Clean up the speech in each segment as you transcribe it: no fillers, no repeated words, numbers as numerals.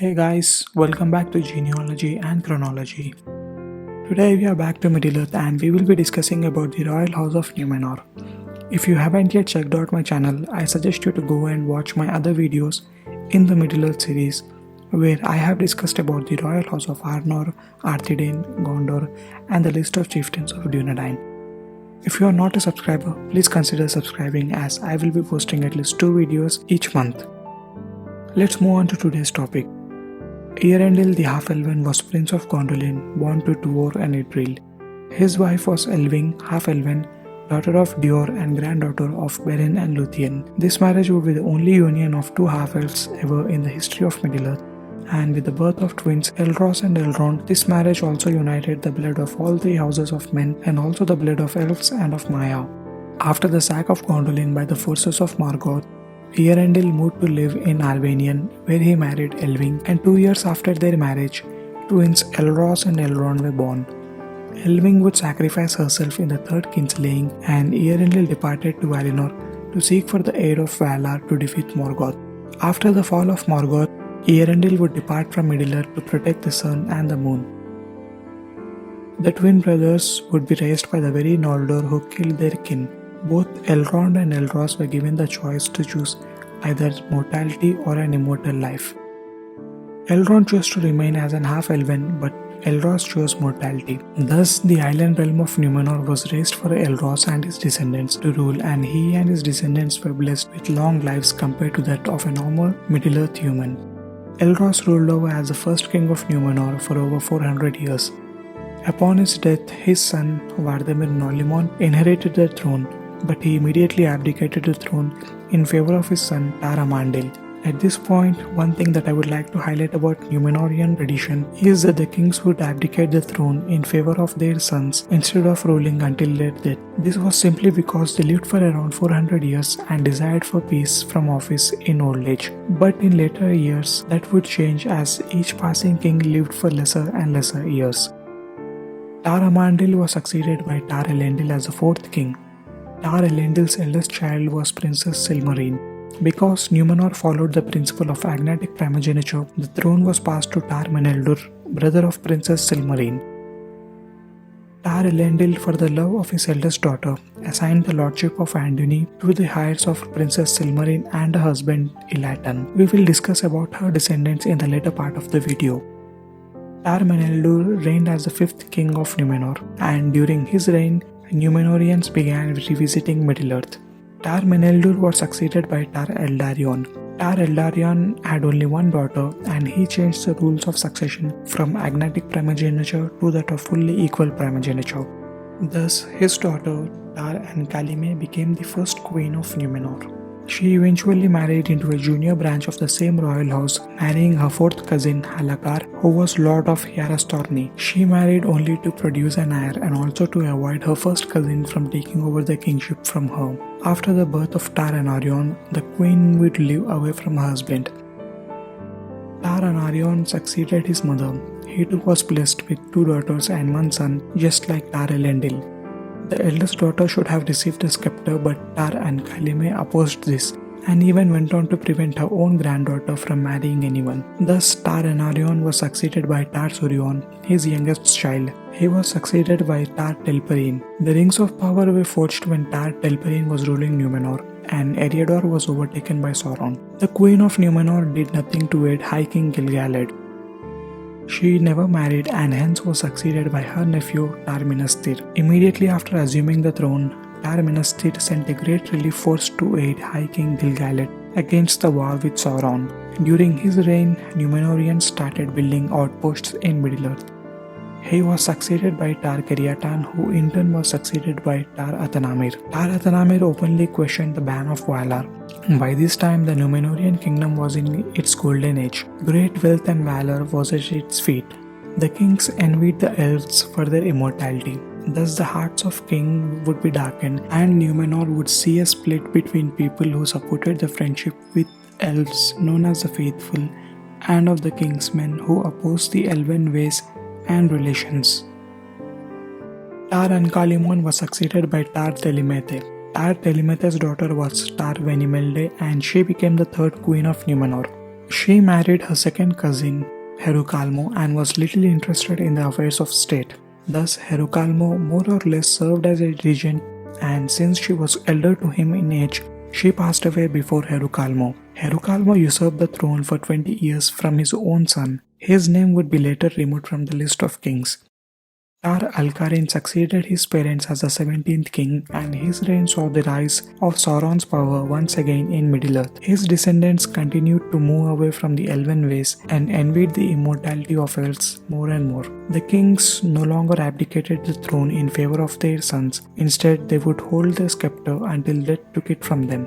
Hey guys, welcome back to Genealogy and Chronology. Today we are back to Middle Earth and we will be discussing about the Royal House of Numenor. If you haven't yet checked out my channel, I suggest you to go and watch my other videos in the Middle Earth series where I have discussed about the Royal House of Arnor, Arthedain, Gondor and the list of chieftains of Dunedain. If you are not a subscriber, please consider subscribing as I will be posting at least 2 videos each month. Let's move on to today's topic. Eärendil the Half-Elven was Prince of Gondolin, born to Tuor and Idril. His wife was Elwing, Half-Elven, daughter of Dior and granddaughter of Beren and Luthien. This marriage would be the only union of two half-elves ever in the history of Middle-earth, and with the birth of twins Elros and Elrond, this marriage also united the blood of all three houses of men and also the blood of elves and of Maya. After the sack of Gondolin by the forces of Morgoth, Eärendil moved to live in Arvanion, where he married Elwing, and 2 years after their marriage, twins Elros and Elrond were born. Elwing would sacrifice herself in the third kinslaying, and Eärendil departed to Valinor to seek for the aid of Valar to defeat Morgoth. After the fall of Morgoth, Eärendil would depart from Middle-earth to protect the sun and the moon. The twin brothers would be raised by the very Noldor who killed their kin. Both Elrond and Elros were given the choice to choose either mortality or an immortal life. Elrond chose to remain as an half-elven, but Elros chose mortality. Thus, the island realm of Numenor was raised for Elros and his descendants to rule, and he and his descendants were blessed with long lives compared to that of a normal Middle-earth human. Elros ruled over as the first king of Numenor for over 400 years. Upon his death, his son Vardamir Nolimon inherited the throne, but he immediately abdicated the throne in favor of his son Tar Amandil. At this point, one thing that I would like to highlight about Numenorian tradition is that the kings would abdicate the throne in favor of their sons instead of ruling until their death. This was simply because they lived for around 400 years and desired for peace from office in old age. But in later years, that would change as each passing king lived for lesser and lesser years. Tar Amandil was succeeded by Tar Elendil as the fourth king. Tar Elendil's eldest child was Princess Silmarine. Because Numenor followed the principle of agnatic primogeniture, the throne was passed to Tar Meneldur, brother of Princess Silmarine. Tar Elendil, for the love of his eldest daughter, assigned the lordship of Anduin to the heirs of Princess Silmarine and her husband Ilatan. We will discuss about her descendants in the later part of the video. Tar Meneldur reigned as the fifth king of Numenor, and during his reign, Numenorians began revisiting Middle-earth. Tar Meneldur was succeeded by Tar Eldarion. Tar Eldarion had only one daughter, and he changed the rules of succession from agnatic primogeniture to that of fully equal primogeniture. Thus, his daughter Tar Ankhalime became the first queen of Numenor. She eventually married into a junior branch of the same royal house, marrying her fourth cousin Halakar, who was lord of Hjarastorni. She married only to produce an heir and also to avoid her first cousin from taking over the kingship from her. After the birth of Tar Anarion, the queen would live away from her husband. Tar Anarion succeeded his mother. He too was blessed with 2 daughters and 1 son, just like Tar Elendil. The eldest daughter should have received the scepter, but Tar Ankhalime opposed this and even went on to prevent her own granddaughter from marrying anyone. Thus, Tar Anarion was succeeded by Tar Surion, his youngest child. He was succeeded by Tar Telparine. The rings of power were forged when Tar Telparine was ruling Numenor, and Eriador was overtaken by Sauron. The Queen of Numenor did nothing to aid High King Gil-galad. She never married and hence was succeeded by her nephew Tar Minastir. Immediately after assuming the throne, Tar Minastir sent a great relief force to aid High King Gil-galad against the war with Sauron. During his reign, Numenorians started building outposts in Middle-earth. He was succeeded by Tar Kariatan, who in turn was succeeded by Tar Athanamir. Tar Athanamir openly questioned the ban of Valar. By this time, the Numenorian kingdom was in its golden age. Great wealth and valor was at its feet. The kings envied the elves for their immortality. Thus, the hearts of kings would be darkened, and Numenor would see a split between people who supported the friendship with elves, known as the Faithful, and of the kingsmen who opposed the elven ways and relations. Tar Ankalimon was succeeded by Tar Telimete. Tar Telimete's daughter was Tar Venimelde, and she became the third queen of Numenor. She married her second cousin, Herukalmo, and was little interested in the affairs of state. Thus, Herukalmo more or less served as a regent, and since she was elder to him in age, she passed away before Herukalmo. Herukalmo usurped the throne for 20 years from his own son. His name would be later removed from the list of kings. Tar Alkarin succeeded his parents as the 17th king, and his reign saw the rise of Sauron's power once again in Middle-earth. His descendants continued to move away from the elven ways and envied the immortality of elves more and more. The kings no longer abdicated the throne in favor of their sons. Instead, they would hold the scepter until death took it from them.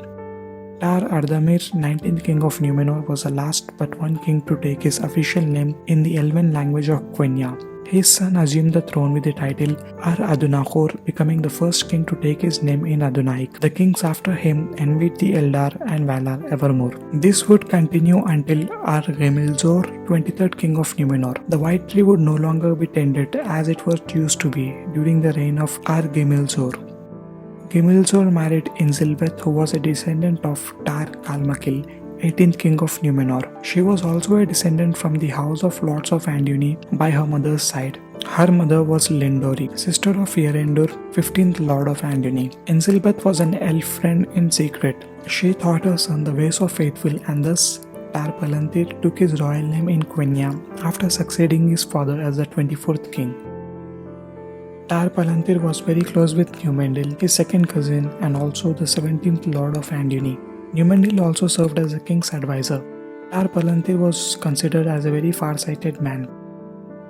Tar Ardamir, 19th king of Numenor, was the last but one king to take his official name in the elven language of Quenya. His son assumed the throne with the title Ar-Adunachor, becoming the first king to take his name in Adunaic. The kings after him envied the Eldar and Valar evermore. This would continue until Ar-Gimilzor, 23rd king of Numenor. The White Tree would no longer be tended as it was used to be during the reign of Ar-Gimilzor. Gimilzor married Inzilbeth, who was a descendant of Tar Kalmakil, 18th king of Numenor. She was also a descendant from the house of Lords of Anduin by her mother's side. Her mother was Lindori, sister of Eärendil, 15th Lord of Anduin. Inzilbeth was an elf friend in secret. She taught her son the ways of faithful, and thus Tar Palantir took his royal name in Quenya after succeeding his father as the 24th king. Tar Palantir was very close with Numendil, his second cousin, and also the 17th Lord of Anduin. Numendil also served as the king's advisor. Tar Palantir was considered as a very far-sighted man.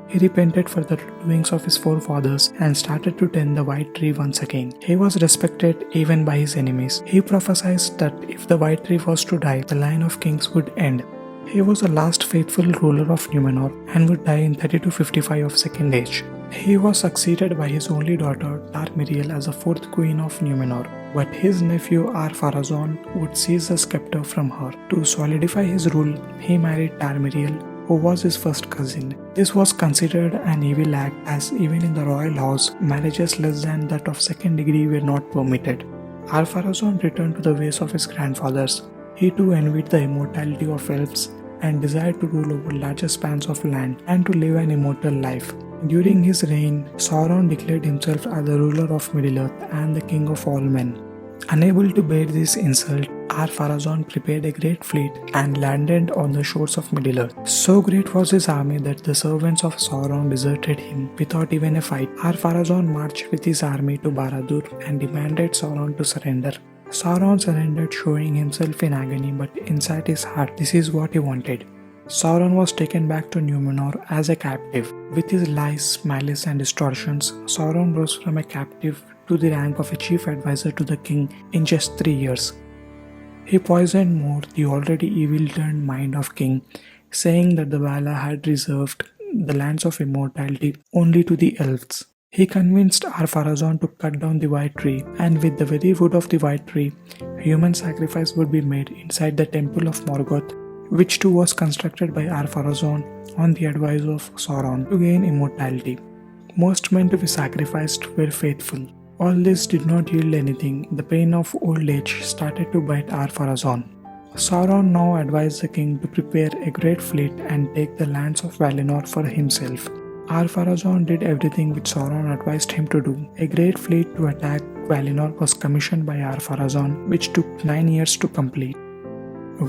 He repented for the doings of his forefathers and started to tend the White Tree once again. He was respected even by his enemies. He prophesied that if the White Tree was to die, the line of kings would end. He was the last faithful ruler of Numenor and would die in 30 to 55 of second age. He was succeeded by his only daughter Tar-Miriel as the fourth queen of Numenor, but his nephew Ar-Pharazôn would seize the scepter from her. To solidify his rule, he married Tar-Miriel, who was his first cousin. This was considered an evil act, as even in the royal house, marriages less than that of second degree were not permitted. Ar-Pharazôn returned to the ways of his grandfathers. He too envied the immortality of elves and desired to rule over larger spans of land and to live an immortal life. During his reign, Sauron declared himself as the ruler of Middle-earth and the king of all men. Unable to bear this insult, Ar-Pharazôn prepared a great fleet and landed on the shores of Middle-earth. So great was his army that the servants of Sauron deserted him without even a fight. Ar-Pharazôn marched with his army to Barad-dûr and demanded Sauron to surrender. Sauron surrendered, showing himself in agony, but inside his heart, this is what he wanted. Sauron was taken back to Numenor as a captive. With his lies, malice and distortions, Sauron rose from a captive to the rank of a chief advisor to the king in just 3 years. He poisoned Mor, the already evil-turned mind of king, saying that the Valar had reserved the lands of immortality only to the elves. He convinced Ar-Pharazôn to cut down the White Tree, and with the very wood of the White Tree, human sacrifice would be made inside the Temple of Morgoth, which too was constructed by Ar-Pharazôn on the advice of Sauron to gain immortality. Most men to be sacrificed were faithful. All this did not yield anything. The pain of old age started to bite Ar-Pharazôn. Sauron now advised the king to prepare a great fleet and take the lands of Valinor for himself. Ar-Pharazôn did everything which Sauron advised him to do. A great fleet to attack Valinor was commissioned by Ar-Pharazôn, which took 9 years to complete.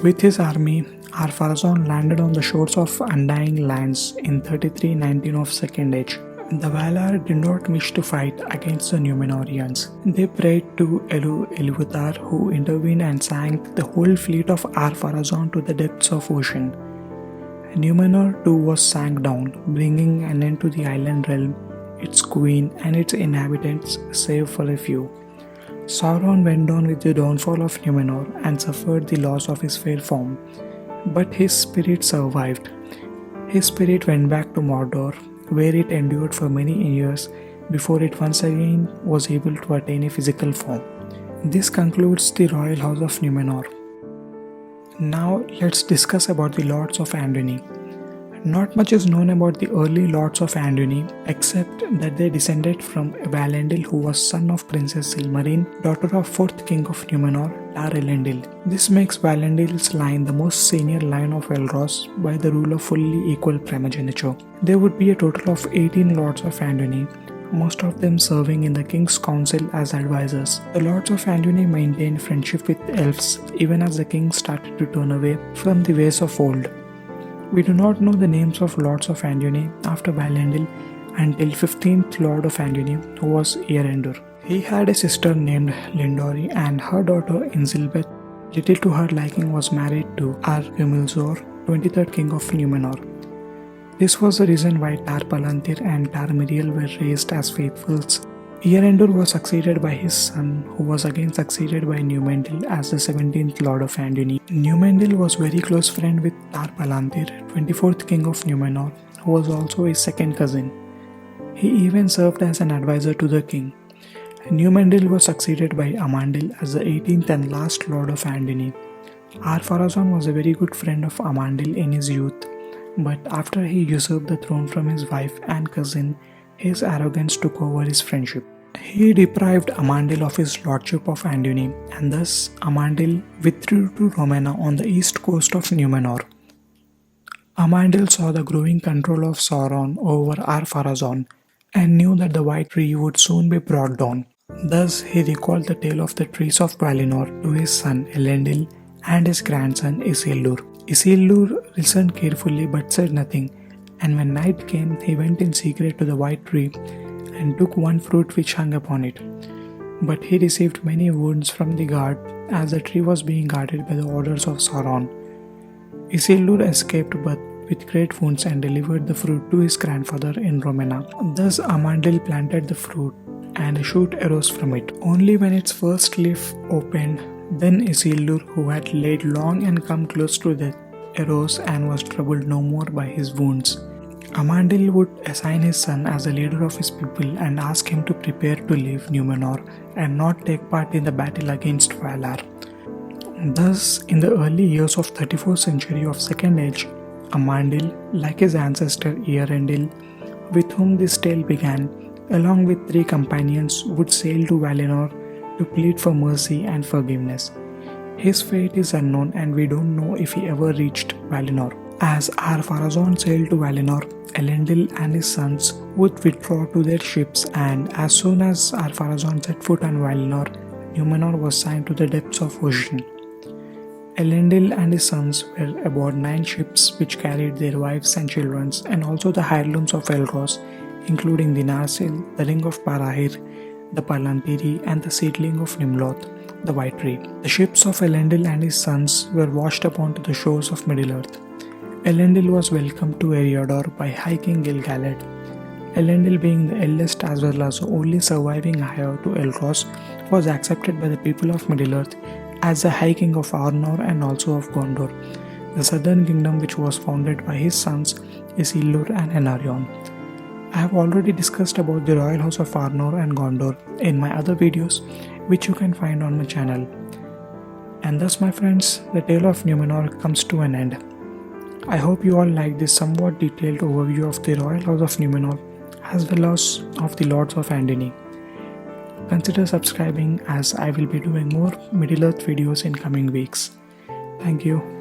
With his army, Ar-Pharazôn landed on the shores of Undying Lands in 3319 of Second Age. The Valar did not wish to fight against the Númenóreans. They prayed to Ilúvatar, who intervened and sank the whole fleet of Ar-Pharazôn to the depths of ocean. Númenor too was sank down, bringing an end to the island realm, its queen and its inhabitants, save for a few. Sauron went down with the downfall of Númenor and suffered the loss of his fair form, but his spirit survived. His spirit went back to Mordor, where it endured for many years before it once again was able to attain a physical form. This concludes the royal house of Númenor. Now let's discuss about the Lords of Anduin. Not much is known about the early Lords of Anduin except that they descended from Valandil, who was son of Princess Silmarine, daughter of 4th King of Númenor, Tar Elendil. This makes Valandil's line the most senior line of Elros by the rule of fully equal primogeniture. There would be a total of 18 Lords of Anduin, most of them serving in the King's Council as advisors. The Lords of Anduin maintained friendship with elves even as the king started to turn away from the ways of old. We do not know the names of Lords of Anduin after Valandil until 15th Lord of Anduin, who was Eärendil. He had a sister named Lindori, and her daughter Inzilbeth, little to her liking, was married to Ar-Grimilzor, 23rd king of Numenor. This was the reason why Tar Palantir and Tar Miriel were raised as faithfuls. Eärendil was succeeded by his son, who was again succeeded by Numendil as the 17th Lord of Anduin. Numendil was very close friend with Tar Palantir, 24th king of Numenor, who was also his second cousin. He even served as an advisor to the king. Numendil was succeeded by Amandil as the 18th and last Lord of Anduin. Ar-Pharazôn was a very good friend of Amandil in his youth, but after he usurped the throne from his wife and cousin, his arrogance took over his friendship. He deprived Amandil of his lordship of Anduin, and thus Amandil withdrew to Romena on the east coast of Numenor. Amandil saw the growing control of Sauron over Ar-Pharazôn and knew that the White Tree would soon be brought down. Thus, he recalled the tale of the trees of Valinor to his son Elendil and his grandson Isildur. Isildur listened carefully but said nothing, and when night came, he went in secret to the White Tree and took one fruit which hung upon it. But he received many wounds from the guard as the tree was being guarded by the orders of Sauron. Isildur escaped but with great wounds and delivered the fruit to his grandfather in Romena. Thus Amandil planted the fruit, and a shoot arose from it. Only when its first leaf opened, then Isildur, who had laid long and come close to death, arose and was troubled no more by his wounds. Amandil would assign his son as the leader of his people and ask him to prepare to leave Numenor and not take part in the battle against Valar. Thus, in the early years of 34th century of Second Age, Amandil, like his ancestor Eärendil, with whom this tale began, along with 3 companions, would sail to Valinor to plead for mercy and forgiveness. His fate is unknown, and we don't know if he ever reached Valinor. As Ar-Pharazôn sailed to Valinor, Elendil and his sons would withdraw to their ships, and as soon as Ar-Pharazôn set foot on Valinor, Numenor was signed to the depths of ocean. Elendil and his sons were aboard 9 ships which carried their wives and children, and also the heirlooms of Elros, including the Narsil, the Ring of Barahir, the Palantiri, and the seedling of Nimloth, the White Tree. The ships of Elendil and his sons were washed upon to the shores of Middle-earth. Elendil was welcomed to Eriador by High King Gil-galad. Elendil, being the eldest as well as the only surviving heir to Elros, was accepted by the people of Middle-earth as the High King of Arnor and also of Gondor, the southern kingdom which was founded by his sons Isildur and Anarion. I have already discussed about the royal house of Arnor and Gondor in my other videos, which you can find on my channel. And thus, my friends, the tale of Numenor comes to an end. I hope you all like this somewhat detailed overview of the royal house of Numenor as well as of the Lords of Anduin. Consider subscribing, as I will be doing more Middle-earth videos in coming weeks. Thank you.